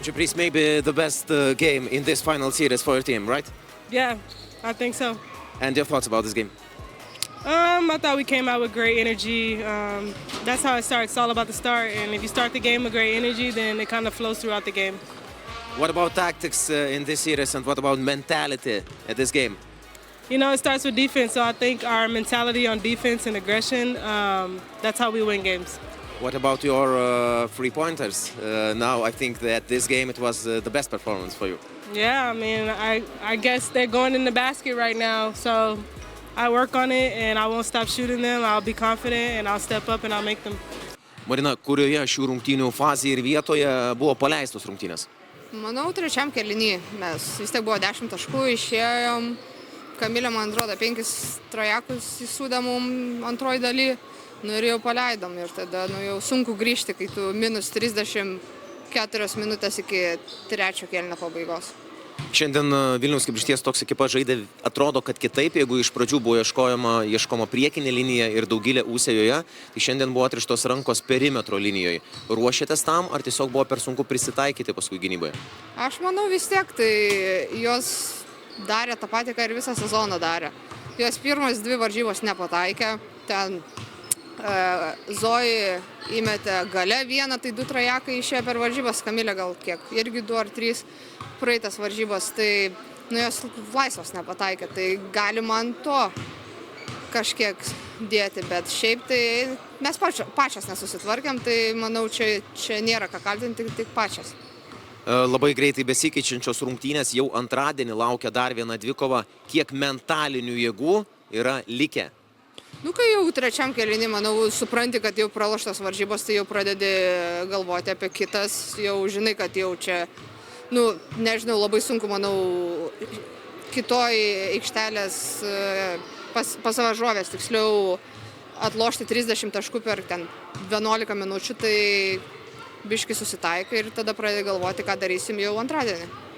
Japrice, maybe the best game in this final series for your team, right? Yeah, I think so. And your thoughts about this game? I thought we came out with great energy. That's how it starts. It's all about the start. And if you start the game with great energy, then it kind of flows throughout the game. What about tactics in this series and what about mentality at this game? You know, it starts with defense. So I think our mentality on defense and aggression, that's how we win games. What about your three-pointers? Now I think that this game it was the best performance for you. Yeah, I mean, I guess they're going in the basket right now. So I work on it and I won't stop shooting them. I'll be confident and I'll step up and I'll make them. Marina, kurioje šių rungtynių fazėje ir vietoje buvo paleistos rungtynės? Manau, trečiam kėliny. Mes vis tiek buvo 10 taškų, išėjom. Kamilė, man atrodo, 5 trojakus įsūdė mum antroji daly. Nu ir jau paleidom. Ir tada jau sunku grįžti, kai tu minus 34 minutės iki trečio kėlinio pabaigos. Šiandien Vilniaus Kibirkšties toks ekipa žaidė, atrodo, kad kitaip, jeigu iš pradžių buvo ieškoma priekinė linija ir daugylė ūsėjoje, tai šiandien buvo atrištos rankos perimetro linijoje. Ruošėtės tam, ar tiesiog buvo per sunku prisitaikyti paskui gynyboje? Aš manau vis tiek, tai jos darė tą patį, ką ir visą sezoną darė. Jos pirmas 2 varžybos nepataikė, ten Zoji įmetė gale 1, tai 2 trojakai išėjo per varžybas, Kamilė gal kiek, irgi 2 ar 3 praeitas varžybos, tai jos laisvos nepataikė, tai gali man to kažkiek dėti, bet šiaip tai mes pačios nesusitvarkėm, tai manau, čia nėra ką kaltinti, tik pačios. Labai greitai besikeičiančios rungtynės, jau antradienį laukia dar viena dvikova, kiek mentalinių jėgų yra likę? Nu, kai jau trečiam kėlinį, manau, supranti, kad jau praloštos varžybos, tai jau pradedi galvoti apie kitas, jau žinai, kad jau čia, nu, nežinau, labai sunku, manau, kitoj aikštelės pas varžovės, tiksliau, atlošti 30 taškų per ten 11 minučių, tai biški susitaikai ir tada pradedi galvoti, ką darysim jau antradienį.